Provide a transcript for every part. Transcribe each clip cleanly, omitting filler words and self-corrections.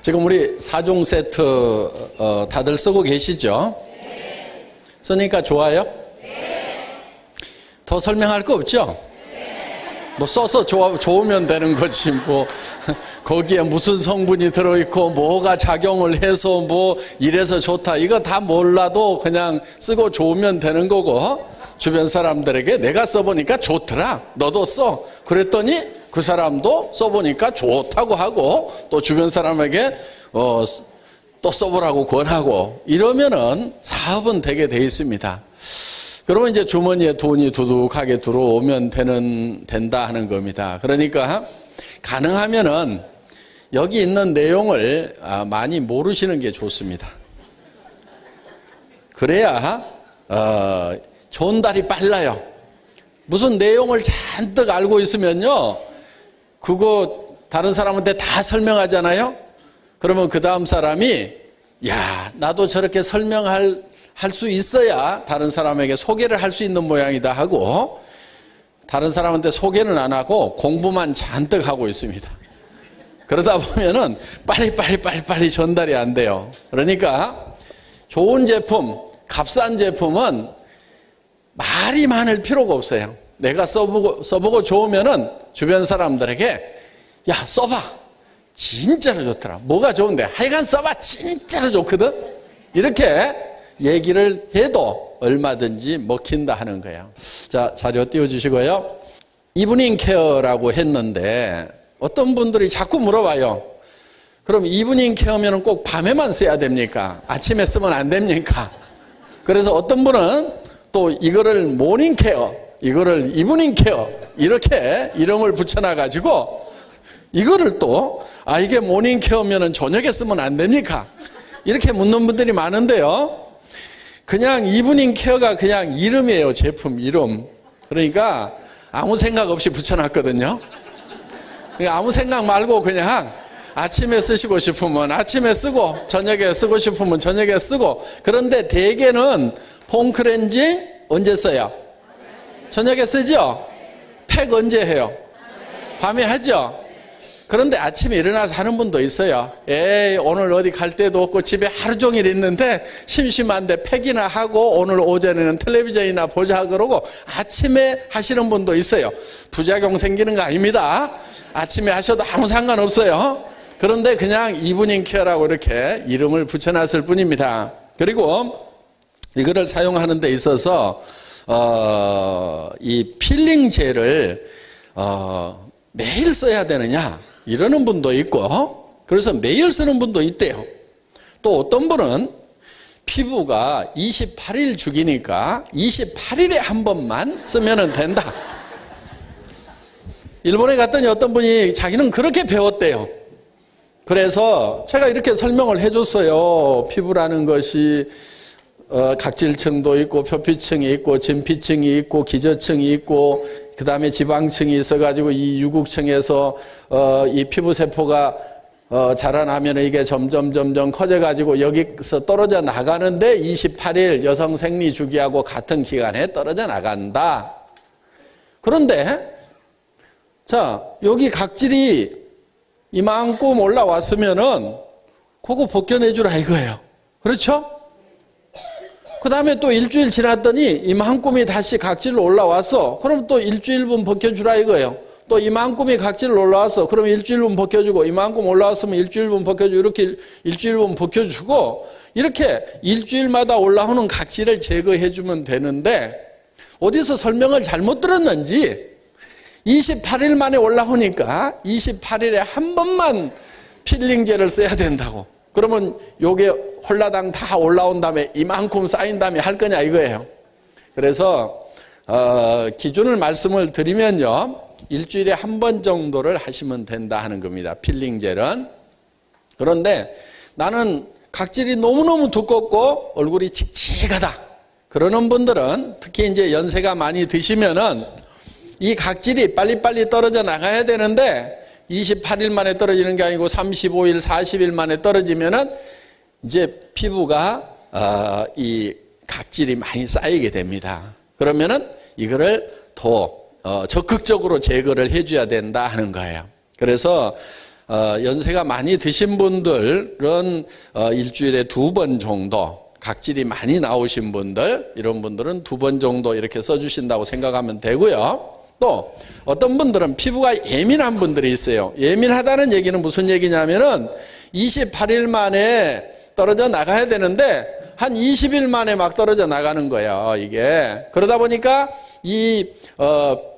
지금 우리 4종 세트 다들 쓰고 계시죠? 쓰니까 좋아요? 더 설명할 거 없죠? 뭐 써서 좋으면 되는 거지 뭐 거기에 무슨 성분이 들어있고 뭐가 작용을 해서 뭐 이래서 좋다 이거 다 몰라도 그냥 쓰고 좋으면 되는 거고, 주변 사람들에게 내가 써보니까 좋더라 너도 써 그랬더니 그 사람도 써보니까 좋다고 하고 또 주변 사람에게 또 써보라고 권하고 이러면은 사업은 되게 돼 있습니다. 그러면 이제 주머니에 돈이 두둑하게 들어오면 된다 하는 겁니다. 그러니까 가능하면은 여기 있는 내용을 많이 모르시는 게 좋습니다. 그래야 전달이 빨라요. 무슨 내용을 잔뜩 알고 있으면요, 그거 다른 사람한테 다 설명하잖아요. 그러면 그 다음 사람이 야 나도 저렇게 설명할 수 있어야 다른 사람에게 소개를 할 수 있는 모양이다 하고, 다른 사람한테 소개는 안 하고 공부만 잔뜩 하고 있습니다. 그러다 보면은 빨리 전달이 안 돼요. 그러니까 좋은 제품, 값싼 제품은 말이 많을 필요가 없어요. 내가 써보고 좋으면은 주변 사람들에게 야 써봐 진짜로 좋더라, 뭐가 좋은데 하여간 써봐 진짜로 좋거든, 이렇게 얘기를 해도 얼마든지 먹힌다 하는 거예요. 자, 자료 띄워주시고요. 이브닝 케어라고 했는데 어떤 분들이 자꾸 물어봐요. 그럼 이브닝 케어면 꼭 밤에만 써야 됩니까? 아침에 쓰면 안 됩니까? 그래서 어떤 분은 또 이거를 모닝 케어, 이거를 이브닝 케어 이렇게 이름을 붙여놔가지고 이거를 또 이게 모닝 케어면 저녁에 쓰면 안 됩니까? 이렇게 묻는 분들이 많은데요. 그냥 이브닝 케어가 그냥 이름이에요. 제품 이름. 그러니까 아무 생각 없이 붙여놨거든요. 그러니까 아무 생각 말고 그냥 아침에 쓰시고 싶으면 아침에 쓰고 저녁에 쓰고 싶으면 저녁에 쓰고. 그런데 대개는 폼 클렌징 언제 써요? 저녁에 쓰죠? 팩 언제 해요? 밤에 하죠? 그런데 아침에 일어나서 하는 분도 있어요. 에이 오늘 어디 갈 데도 없고 집에 하루 종일 있는데 심심한데 팩이나 하고 오늘 오전에는 텔레비전이나 보자 그러고 아침에 하시는 분도 있어요. 부작용 생기는 거 아닙니다. 아침에 하셔도 아무 상관없어요. 그런데 그냥 이브닝 케어라고 이렇게 이름을 붙여놨을 뿐입니다. 그리고 이거를 사용하는 데 있어서 이 필링 젤을 매일 써야 되느냐 이러는 분도 있고, 그래서 매일 쓰는 분도 있대요. 또 어떤 분은 피부가 28일 주기니까 28일에 한 번만 쓰면 된다. 일본에 갔더니 어떤 분이 자기는 그렇게 배웠대요. 그래서 제가 이렇게 설명을 해줬어요. 피부라는 것이 각질층도 있고 표피층이 있고 진피층이 있고 기저층이 있고 그 다음에 지방층이 있어가지고 이 유국층에서 이 피부세포가 자라나면 이게 점점 커져가지고 여기서 떨어져 나가는데 28일 여성 생리주기하고 같은 기간에 떨어져 나간다. 그런데 자 여기 각질이 이만큼 올라왔으면은 그거 벗겨내주라 이거예요. 그렇죠? 그 다음에 또 일주일 지났더니 이만큼이 다시 각질로 올라왔어. 그럼 또 일주일분 벗겨주라 이거예요. 또 이만큼이 각질로 올라왔어. 그럼 일주일분 벗겨주고, 이만큼 올라왔으면 일주일분 벗겨주고, 이렇게 일주일분 벗겨주고, 이렇게 일주일마다 올라오는 각질을 제거해주면 되는데, 어디서 설명을 잘못 들었는지 28일 만에 올라오니까 28일에 한 번만 필링젤을 써야 된다고. 그러면 요게 홀라당 다 올라온 다음에 이만큼 쌓인 다음에 할 거냐 이거예요. 그래서 기준을 말씀을 드리면요, 일주일에 한 번 정도를 하시면 된다 하는 겁니다. 필링젤은. 그런데 나는 각질이 너무너무 두껍고 얼굴이 칙칙하다 그러는 분들은, 특히 이제 연세가 많이 드시면은 이 각질이 빨리빨리 떨어져 나가야 되는데 28일 만에 떨어지는 게 아니고 35일, 40일 만에 떨어지면은 이제 피부가 이 각질이 많이 쌓이게 됩니다. 그러면은 이거를 더 적극적으로 제거를 해줘야 된다 하는 거예요. 그래서 연세가 많이 드신 분들은 일주일에 2번 정도, 각질이 많이 나오신 분들, 이런 분들은 2번 정도 이렇게 써주신다고 생각하면 되고요. 또 어떤 분들은 피부가 예민한 분들이 있어요. 예민하다는 얘기는 무슨 얘기냐면은 28일 만에 떨어져 나가야 되는데 한 20일 만에 막 떨어져 나가는 거예요, 이게. 그러다 보니까 이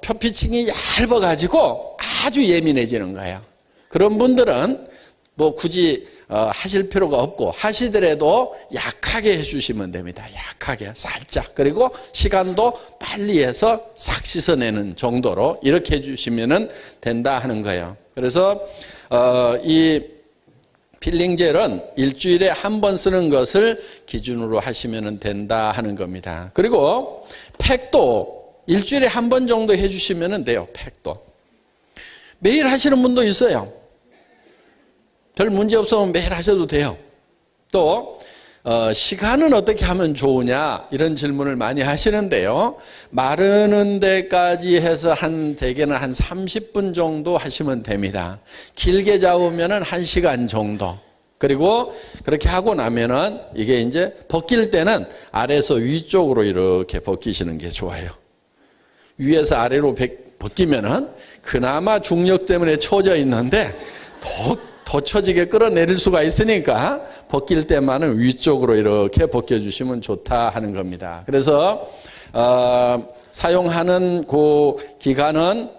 표피층이 얇아가지고 아주 예민해지는 거예요. 그런 분들은 뭐 굳이 하실 필요가 없고, 하시더라도 약하게 해주시면 됩니다. 약하게, 살짝. 그리고 시간도 빨리 해서 싹 씻어내는 정도로 이렇게 해주시면 된다 하는 거예요. 그래서 이 필링 젤은 일주일에 한 번 쓰는 것을 기준으로 하시면 된다 하는 겁니다. 그리고 팩도 일주일에 한 번 정도 해주시면 돼요. 팩도. 매일 하시는 분도 있어요. 별 문제 없으면 매일 하셔도 돼요. 또 시간은 어떻게 하면 좋으냐 이런 질문을 많이 하시는데요. 마르는 데까지 해서 대개는 한 30분 정도 하시면 됩니다. 길게 잡으면 1시간 정도. 그리고 그렇게 하고 나면은 이게 이제 벗길 때는 아래에서 위쪽으로 이렇게 벗기시는 게 좋아요. 위에서 아래로 벗기면은 그나마 중력 때문에 처져 있는데 더 처지게 끌어내릴 수가 있으니까 벗길 때만은 위쪽으로 이렇게 벗겨주시면 좋다 하는 겁니다. 그래서 사용하는 그 기간은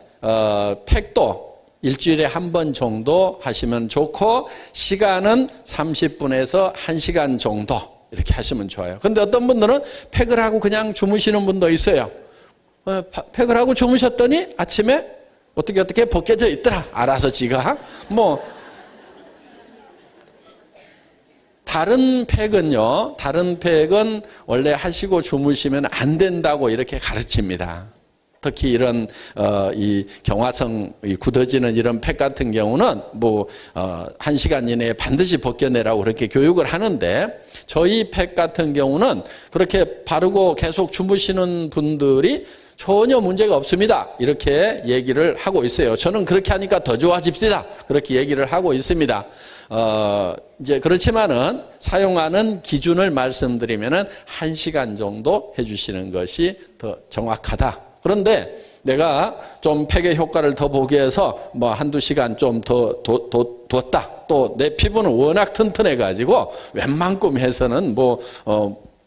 팩도 일주일에 한 번 정도 하시면 좋고, 시간은 30분에서 1시간 정도 이렇게 하시면 좋아요. 근데 어떤 분들은 팩을 하고 그냥 주무시는 분도 있어요. 팩을 하고 주무셨더니 아침에 어떻게 벗겨져 있더라. 알아서 지가. 다른 팩은 원래 하시고 주무시면 안 된다고 이렇게 가르칩니다. 특히 이런 이 경화성 굳어지는 이런 팩 같은 경우는 1시간 이내에 반드시 벗겨내라고 그렇게 교육을 하는데, 저희 팩 같은 경우는 그렇게 바르고 계속 주무시는 분들이 전혀 문제가 없습니다. 이렇게 얘기를 하고 있어요. 저는 그렇게 하니까 더 좋아집니다. 그렇게 얘기를 하고 있습니다. 이제 그렇지만은 사용하는 기준을 말씀드리면은 1시간 정도 해주시는 것이 더 정확하다. 그런데 내가 좀 팩의 효과를 더 보기 위해서 한두 시간 좀 더 뒀다. 또 내 피부는 워낙 튼튼해가지고 웬만큼 해서는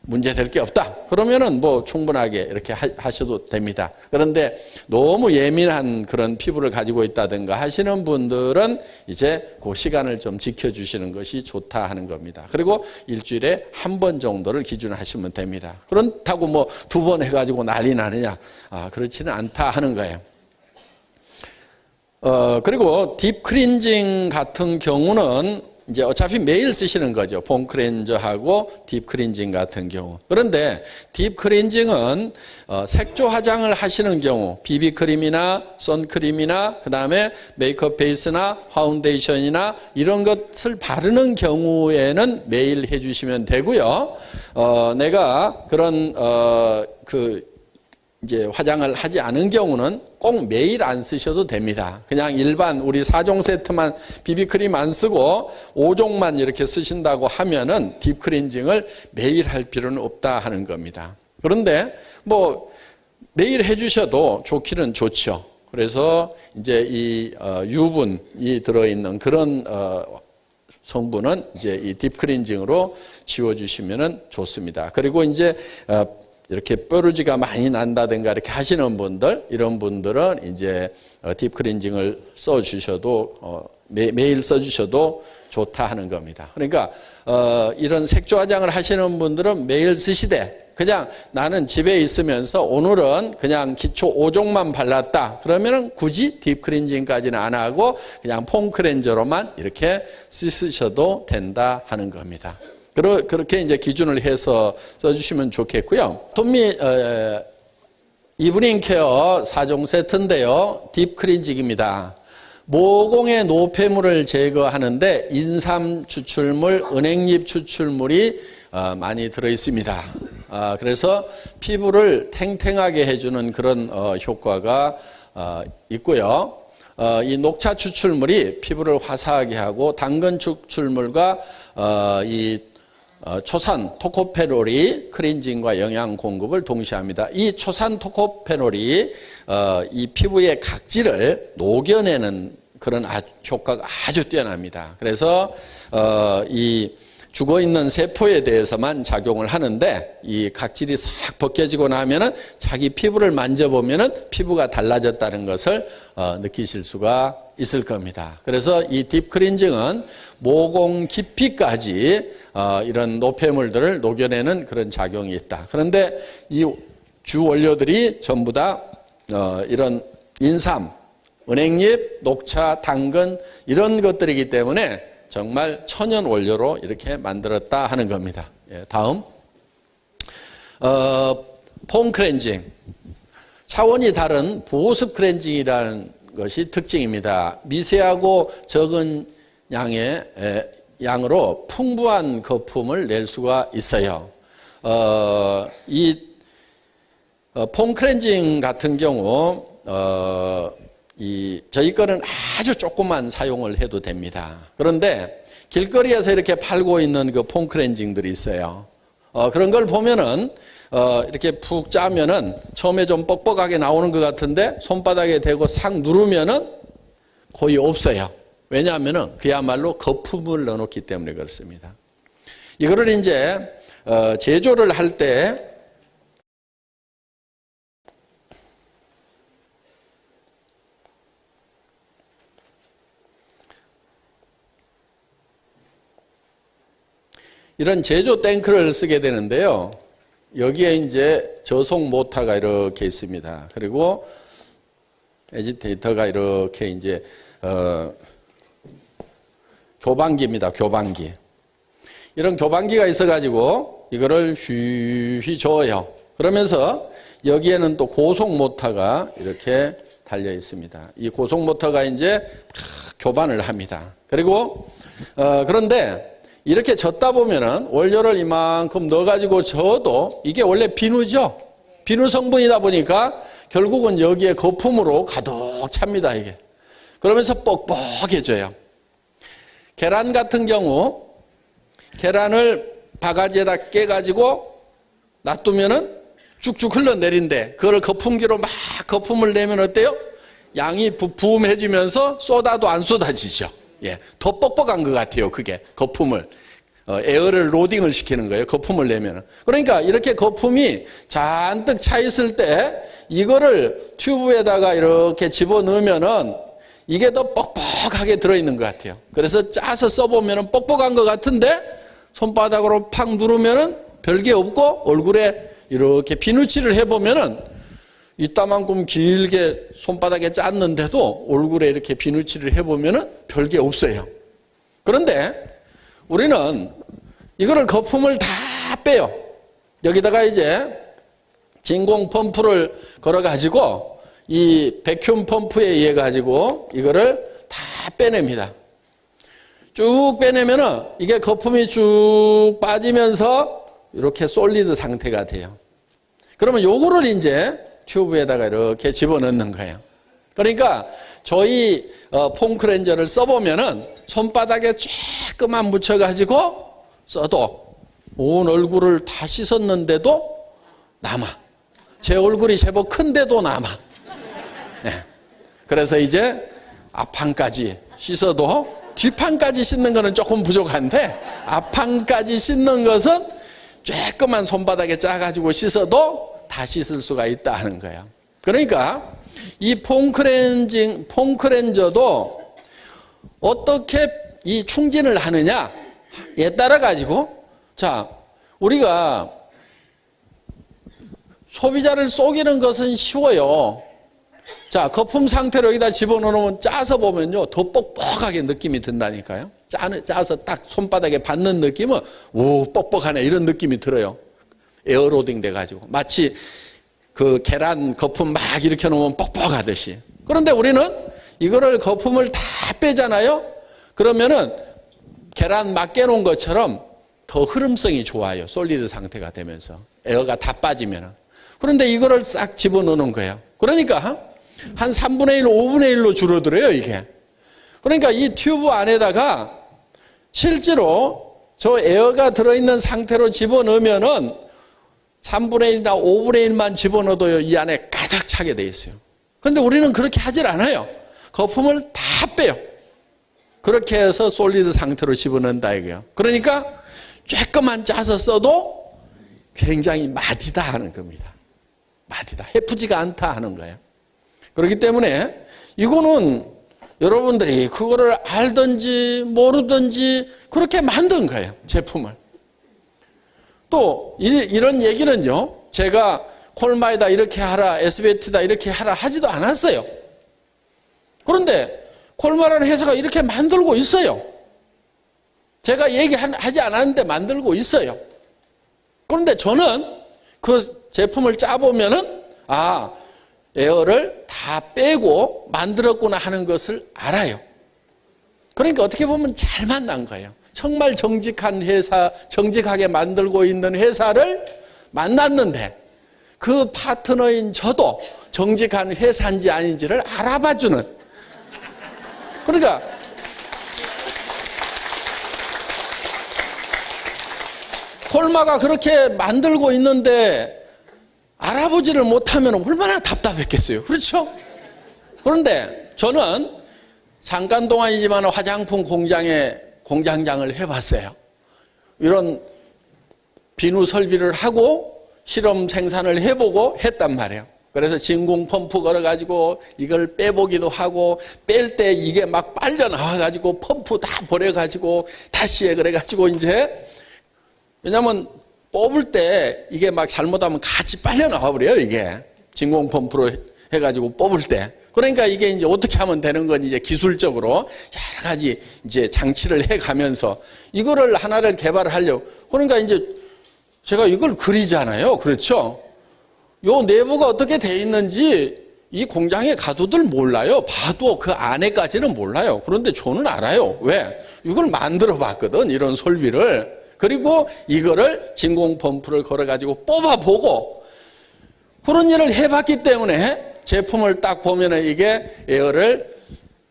문제될 게 없다. 그러면은 충분하게 이렇게 하셔도 됩니다. 그런데 너무 예민한 그런 피부를 가지고 있다든가 하시는 분들은 이제 그 시간을 좀 지켜주시는 것이 좋다 하는 겁니다. 그리고 일주일에 한 번 정도를 기준하시면 됩니다. 그렇다고 2번 해가지고 난리 나느냐? 그렇지는 않다 하는 거예요. 그리고 딥 클렌징 같은 경우는 이제 어차피 매일 쓰시는 거죠. 폼 클렌저하고 딥 클렌징 같은 경우. 그런데 딥 클렌징은 색조 화장을 하시는 경우, 비비크림이나 선크림이나 그다음에 메이크업 베이스나 파운데이션이나 이런 것을 바르는 경우에는 매일 해주시면 되고요. 내가 그런 이제 화장을 하지 않은 경우는 꼭 매일 안 쓰셔도 됩니다. 그냥 일반 우리 4종 세트만 비비크림 안 쓰고 5종만 이렇게 쓰신다고 하면은 딥 클렌징을 매일 할 필요는 없다 하는 겁니다. 그런데 매일 해주셔도 좋기는 좋죠. 그래서 이제 이 유분이 들어있는 그런 성분은 이제 이 딥 클렌징으로 지워주시면 좋습니다. 그리고 이제 이렇게 뾰루지가 많이 난다든가 이렇게 하시는 분들, 이런 분들은 이제 딥 클렌징을 써주셔도 매일 써주셔도 좋다 하는 겁니다. 그러니까 이런 색조 화장을 하시는 분들은 매일 쓰시되, 그냥 나는 집에 있으면서 오늘은 그냥 기초 5종만 발랐다. 그러면은 굳이 딥 클렌징까지는 안 하고 그냥 폼 클렌저로만 이렇게 쓰셔도 된다 하는 겁니다. 그렇게 이제 기준을 해서 써주시면 좋겠고요. 톰미 이브닝 케어 4종 세트인데요. 딥 클렌징입니다. 모공의 노폐물을 제거하는데 인삼 추출물, 은행잎 추출물이 많이 들어있습니다. 그래서 피부를 탱탱하게 해주는 그런 효과가 있고요. 이 녹차 추출물이 피부를 화사하게 하고 당근 추출물과 이 초산 토코페놀이 클렌징과 영양 공급을 동시에 합니다. 이 초산 토코페놀이 이 피부의 각질을 녹여내는 그런 효과가 아주 뛰어납니다. 그래서 이 죽어있는 세포에 대해서만 작용을 하는데 이 각질이 싹 벗겨지고 나면은 자기 피부를 만져보면은 피부가 달라졌다는 것을 느끼실 수가 있을 겁니다. 그래서 이 딥클렌징은 모공 깊이까지 이런 노폐물들을 녹여내는 그런 작용이 있다. 그런데 이 주 원료들이 전부 다 이런 인삼, 은행잎, 녹차, 당근 이런 것들이기 때문에 정말 천연 원료로 이렇게 만들었다 하는 겁니다. 예, 다음 폼 클렌징, 차원이 다른 보습 클렌징이라는 것이 특징입니다. 미세하고 적은 양으로 풍부한 거품을 낼 수가 있어요. 이 폼 클렌징 같은 경우 저희 거는 아주 조금만 사용을 해도 됩니다. 그런데 길거리에서 이렇게 팔고 있는 그 폼 클렌징들이 있어요. 그런 걸 보면은 이렇게 푹 짜면은 처음에 좀 뻑뻑하게 나오는 것 같은데 손바닥에 대고 싹 누르면은 거의 없어요. 왜냐하면은 그야말로 거품을 넣어놓기 때문에 그렇습니다. 이거를 이제 제조를 할 때 이런 제조 탱크를 쓰게 되는데요. 여기에 이제 저속 모터가 이렇게 있습니다. 그리고 에지테이터가 이렇게 이제 교반기입니다. 교반기. 이런 교반기가 있어가지고 이거를 휘휘 저어요. 그러면서 여기에는 또 고속 모터가 이렇게 달려 있습니다. 이 고속 모터가 이제 교반을 합니다. 그리고 그런데 이렇게 젓다 보면은 원료를 이만큼 넣어가지고 저어도 이게 원래 비누죠. 비누 성분이다 보니까 결국은 여기에 거품으로 가득 찹니다. 이게. 그러면서 뻑뻑해져요. 계란 같은 경우 계란을 바가지에다 깨가지고 놔두면은 쭉쭉 흘러내린대. 그걸 거품기로 막 거품을 내면 어때요? 양이 부음해지면서 쏟아도 안 쏟아지죠. 예, 더 뻑뻑한 것 같아요. 그게 거품을 에어를 로딩을 시키는 거예요. 거품을 내면은. 그러니까 이렇게 거품이 잔뜩 차 있을 때 이거를 튜브에다가 이렇게 집어 넣으면은 이게 더 뻑뻑하게 들어있는 것 같아요. 그래서 짜서 써보면은 뻑뻑한 것 같은데 손바닥으로 팍 누르면은 별게 없고 얼굴에 이렇게 비누칠을 해보면은 이따만큼 길게 손바닥에 짰는데도 얼굴에 이렇게 비누칠을 해보면은 별게 없어요. 그런데 우리는 이거를 거품을 다 빼요. 여기다가 이제 진공 펌프를 걸어가지고 이 백큐ම් 펌프에 의해 가지고 이거를 다 빼냅니다. 쭉 빼내면은 이게 거품이 쭉 빠지면서 이렇게 솔리드 상태가 돼요. 그러면 요거를 이제 튜브에다가 이렇게 집어넣는 거예요. 그러니까 저희 폼 클렌저를 써보면은 손바닥에 조금만 묻혀가지고 써도 온 얼굴을 다 씻었는데도 남아. 제 얼굴이 제법 큰데도 남아. 네. 그래서 이제 앞판까지 씻어도 뒷판까지 씻는 거는 조금 부족한데 앞판까지 씻는 것은 조금만 손바닥에 짜가지고 씻어도 다 씻을 수가 있다 하는 거예요. 그러니까 이 폼 클렌저도 어떻게 이 충진을 하느냐에 따라 가지고 자 우리가 소비자를 속이는 것은 쉬워요. 자 거품 상태로 여기다 집어넣으면 짜서 보면요 더 뻑뻑하게 느낌이 든다니까요. 짜서 딱 손바닥에 받는 느낌은 오 뻑뻑하네 이런 느낌이 들어요. 에어로딩 돼가지고 마치 그 계란 거품 막 일으켜 놓으면 뻑뻑하듯이. 그런데 우리는 이거를 거품을 다 빼잖아요. 그러면은 계란 막 깨놓은 것처럼 더 흐름성이 좋아요. 솔리드 상태가 되면서 에어가 다 빠지면은. 그런데 이거를 싹 집어넣는 거예요. 그러니까 한 3분의 1, 5분의 1로 줄어들어요, 이게. 그러니까 이 튜브 안에다가 실제로 저 에어가 들어있는 상태로 집어넣으면은 3분의 1이나 5분의 1만 집어넣어도 이 안에 가득 차게 돼 있어요. 그런데 우리는 그렇게 하질 않아요. 거품을 다 빼요. 그렇게 해서 솔리드 상태로 집어넣는다 이거예요. 그러니까 조금만 짜서 써도 굉장히 마디다 하는 겁니다. 마디다. 해프지가 않다 하는 거예요. 그렇기 때문에 이거는 여러분들이 그거를 알든지 모르든지 그렇게 만든 거예요. 제품을. 또 이런 얘기는요. 제가 콜마에다 이렇게 하라, SBT다 이렇게 하라 하지도 않았어요. 그런데 콜마라는 회사가 이렇게 만들고 있어요. 제가 얘기하지 않았는데 만들고 있어요. 그런데 저는 그 제품을 짜보면은 에어를 다 빼고 만들었구나 하는 것을 알아요. 그러니까 어떻게 보면 잘 만난 거예요. 정말 정직한 회사, 정직하게 만들고 있는 회사를 만났는데 그 파트너인 저도 정직한 회사인지 아닌지를 알아봐주는. 그러니까 콜마가 그렇게 만들고 있는데 알아보지를 못하면 얼마나 답답했겠어요. 그렇죠? 그런데 저는 잠깐 동안이지만 화장품 공장장을 해봤어요. 이런 비누 설비를 하고 실험 생산을 해보고 했단 말이에요. 그래서 진공 펌프 걸어가지고 이걸 빼보기도 하고 뺄 때 이게 막 빨려 나와가지고 펌프 다 버려가지고 다시 해 그래가지고 이제 왜냐면 뽑을 때 이게 막 잘못하면 같이 빨려 나와버려요. 이게 진공 펌프로 해가지고 뽑을 때. 그러니까 이게 이제 어떻게 하면 되는 건지 이제 기술적으로 여러 가지 이제 장치를 해가면서 이거를 하나를 개발을 하려고. 그러니까 이제 제가 이걸 그리잖아요. 그렇죠? 요 내부가 어떻게 돼 있는지 이 공장의 가도들 몰라요. 봐도 그 안에까지는 몰라요. 그런데 저는 알아요. 왜? 이걸 만들어 봤거든. 이런 설비를. 그리고 이거를 진공 펌프를 걸어가지고 뽑아보고 그런 일을 해봤기 때문에 제품을 딱 보면은 이게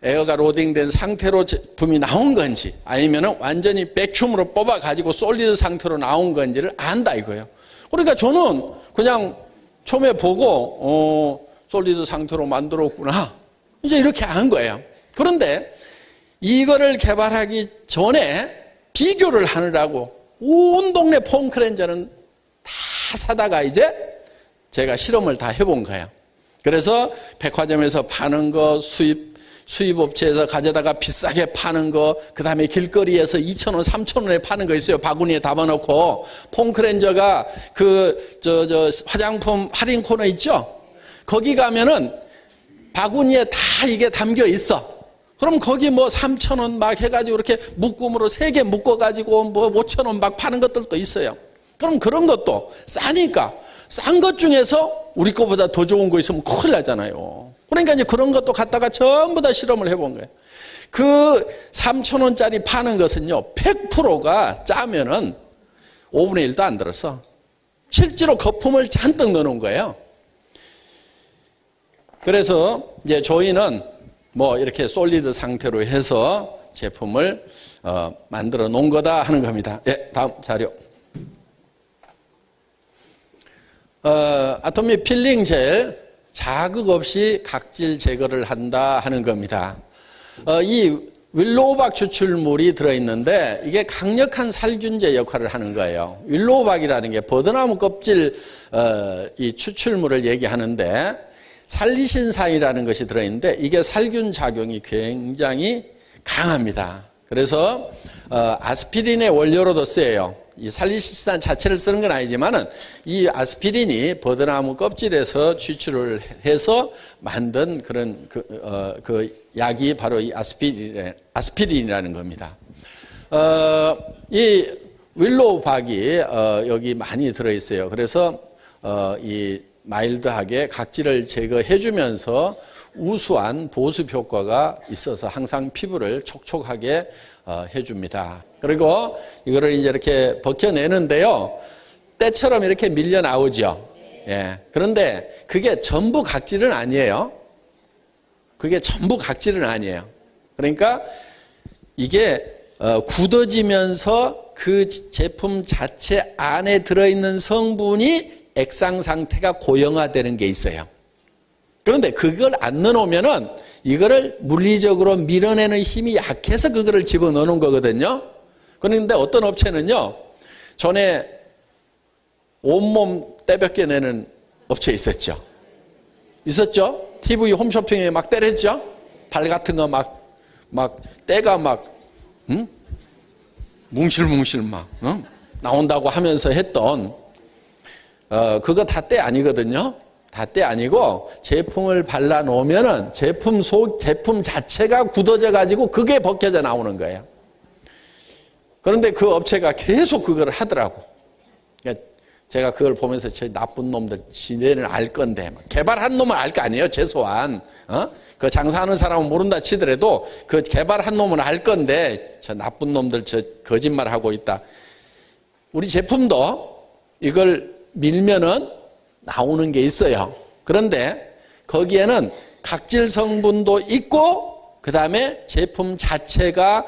에어가 로딩된 상태로 제품이 나온 건지 아니면은 완전히 백큐으로 뽑아가지고 솔리드 상태로 나온 건지를 안다 이거예요. 그러니까 저는 그냥 처음에 보고 솔리드 상태로 만들었구나. 이제 이렇게 한 거예요. 그런데 이거를 개발하기 전에 비교를 하느라고 온 동네 폼크렌저는 다 사다가 이제 제가 실험을 다 해본 거예요. 그래서 백화점에서 파는 거, 수입업체에서 가져다가 비싸게 파는 거, 그 다음에 길거리에서 2,000원, 3,000원에 파는 거 있어요. 바구니에 담아놓고. 폼크렌저가 화장품 할인 코너 있죠? 거기 가면은 바구니에 다 이게 담겨 있어. 그럼 거기 뭐 3,000원 막 해가지고 이렇게 묶음으로 3개 묶어가지고 뭐 5,000원 막 파는 것들도 있어요. 그럼 그런 것도 싸니까 싼 것 중에서 우리 거보다 더 좋은 거 있으면 큰일 나잖아요. 그러니까 이제 그런 것도 갖다가 전부 다 실험을 해본 거예요. 그 3,000원짜리 파는 것은요, 100%가 짜면은 5분의 1도 안 들었어. 실제로 거품을 잔뜩 넣어놓은 거예요. 그래서 이제 저희는 뭐 이렇게 솔리드 상태로 해서 제품을 만들어 놓은 거다 하는 겁니다. 예, 다음 자료. 아토미 필링 젤 자극 없이 각질 제거를 한다 하는 겁니다. 이 윌로우박 추출물이 들어있는데 이게 강력한 살균제 역할을 하는 거예요. 윌로우박이라는 게 버드나무 껍질 이 추출물을 얘기하는데 살리신산이라는 것이 들어있는데 이게 살균 작용이 굉장히 강합니다. 그래서 아스피린의 원료로도 쓰여요. 이 살리신산 자체를 쓰는 건 아니지만은 이 아스피린이 버드나무 껍질에서 추출을 해서 만든 그런 그 약이 바로 이 아스피린이라는 겁니다. 이 윌로우박이 여기 많이 들어있어요. 그래서 이 마일드하게 각질을 제거해 주면서 우수한 보습 효과가 있어서 항상 피부를 촉촉하게 해줍니다. 그리고 이거를 이제 이렇게 벗겨내는데요. 때처럼 이렇게 밀려 나오죠. 예. 그런데 그게 전부 각질은 아니에요. 그게 전부 각질은 아니에요. 그러니까 이게 굳어지면서 그 제품 자체 안에 들어있는 성분이 액상 상태가 고형화되는 게 있어요. 그런데 그걸 안 넣어놓으면은 이거를 물리적으로 밀어내는 힘이 약해서 그거를 집어넣는 거거든요. 그런데 어떤 업체는요, 전에 온몸 떼벗겨 내는 업체 있었죠. TV 홈쇼핑에 막 때렸죠. 발 같은 거 막 때가 막 뭉실뭉실 막 나온다고 하면서 했던 그거 다 때 아니거든요. 다 때 아니고 제품을 발라 놓으면은 제품 자체가 굳어져 가지고 그게 벗겨져 나오는 거예요. 그런데 그 업체가 계속 그걸 하더라고. 제가 그걸 보면서 저 나쁜 놈들 지네는 알 건데, 개발한 놈은 알 거 아니에요. 최소한 그 장사하는 사람은 모른다 치더라도 그 개발한 놈은 알 건데 저 나쁜 놈들 저 거짓말 하고 있다. 우리 제품도 이걸 밀면은 나오는 게 있어요. 그런데 거기에는 각질 성분도 있고 그 다음에 제품 자체가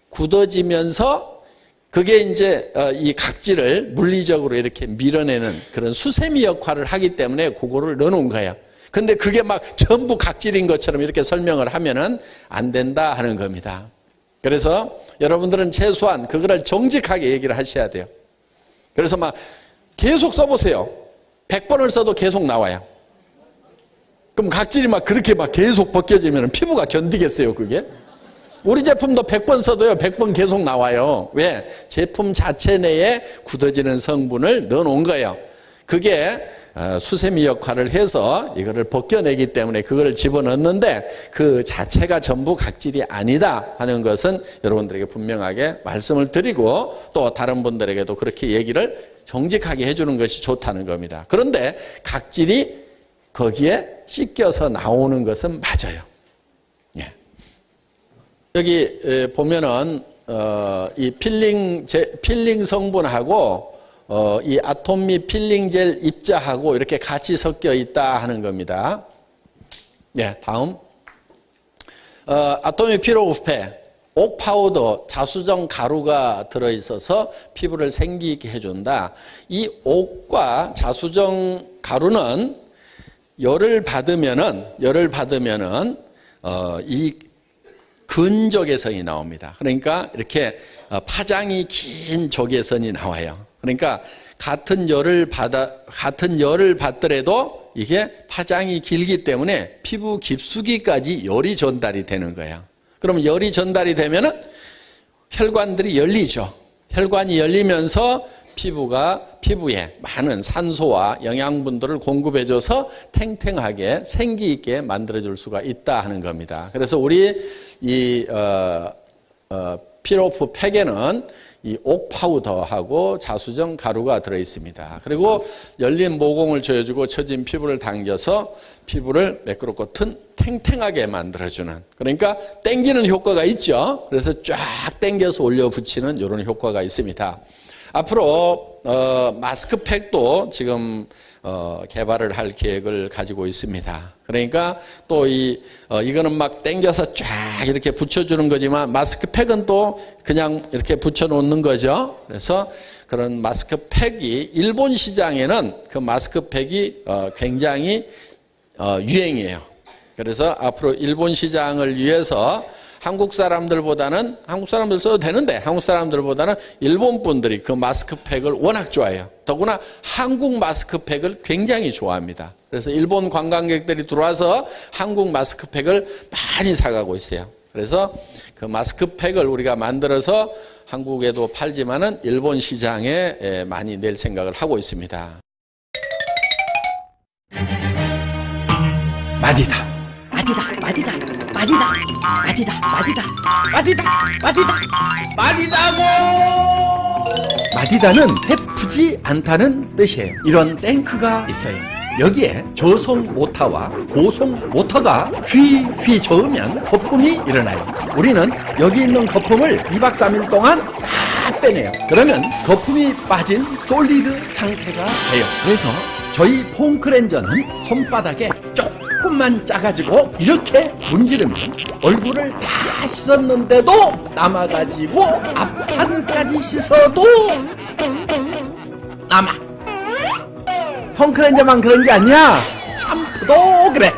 굳어지면서 그게 이제 이 각질을 물리적으로 이렇게 밀어내는 그런 수세미 역할을 하기 때문에 그거를 넣어놓은 거예요. 근데 그게 막 전부 각질인 것처럼 이렇게 설명을 하면은 안 된다 하는 겁니다. 그래서 여러분들은 최소한 그거를 정직하게 얘기를 하셔야 돼요. 그래서 막 계속 써보세요. 100번을 써도 계속 나와요. 그럼 각질이 막 그렇게 막 계속 벗겨지면 피부가 견디겠어요, 그게? 우리 제품도 100번 써도요, 100번 계속 나와요. 왜? 제품 자체 내에 굳어지는 성분을 넣어 놓은 거예요. 그게 수세미 역할을 해서 이거를 벗겨내기 때문에 그걸 집어넣는데 그 자체가 전부 각질이 아니다 하는 것은 여러분들에게 분명하게 말씀을 드리고 또 다른 분들에게도 그렇게 얘기를 정직하게 해주는 것이 좋다는 겁니다. 그런데 각질이 거기에 씻겨서 나오는 것은 맞아요. 예. 여기 보면은 이 필링 성분하고 이 아톰미 필링 젤 입자하고 이렇게 같이 섞여 있다 하는 겁니다. 예, 다음 아톰미 피로그페 옥 파우더 자수정 가루가 들어있어서 피부를 생기 있게 해준다. 이 옥과 자수정 가루는 열을 받으면은 이 근적외선이 나옵니다. 그러니까 이렇게 파장이 긴 적외선이 나와요. 그러니까 같은 열을 받더라도 이게 파장이 길기 때문에 피부 깊숙이까지 열이 전달이 되는 거예요. 그러면 열이 전달이 되면은 혈관들이 열리죠. 혈관이 열리면서 피부에 많은 산소와 영양분들을 공급해줘서 탱탱하게 생기 있게 만들어줄 수가 있다 하는 겁니다. 그래서 우리 이 피로프 팩에는 이 옥 파우더하고 자수정 가루가 들어 있습니다. 그리고 열린 모공을 조여주고 처진 피부를 당겨서 피부를 매끄럽고 탱탱하게 만들어주는, 그러니까 당기는 효과가 있죠. 그래서 쫙 당겨서 올려 붙이는 이런 효과가 있습니다. 앞으로 마스크팩도 지금 개발을 할 계획을 가지고 있습니다. 그러니까 또 이거는 막 당겨서 쫙 이렇게 붙여주는 거지만 마스크팩은 또 그냥 이렇게 붙여놓는 거죠. 그래서 그런 마스크팩이 일본 시장에는 그 마스크팩이 굉장히 유행이에요. 그래서 앞으로 일본 시장을 위해서 한국 사람들 써도 되는데 한국 사람들보다는 일본 분들이 그 마스크팩을 워낙 좋아해요. 더구나 한국 마스크팩을 굉장히 좋아합니다. 그래서 일본 관광객들이 들어와서 한국 마스크팩을 많이 사가고 있어요. 그래서 그 마스크팩을 우리가 만들어서 한국에도 팔지만은 일본 시장에 많이 낼 생각을 하고 있습니다. 마디다. 마디다고! 마디다는 해프지 않다는 뜻이에요. 이런 탱크가 있어요. 여기에 저속 모터와 고속 모터가 휘휘 저으면 거품이 일어나요. 우리는 여기 있는 거품을 2박 3일 동안 다 빼내요. 그러면 거품이 빠진 솔리드 상태가 돼요. 그래서 저희 폼 클렌저는 손바닥에 쪽 조금만 짜가지고 이렇게 문지르면 얼굴을 다 씻었는데도 남아가지고 앞판까지 씻어도 남아. 헝클렌저만 그런 게 아니야. 샴푸도 그래.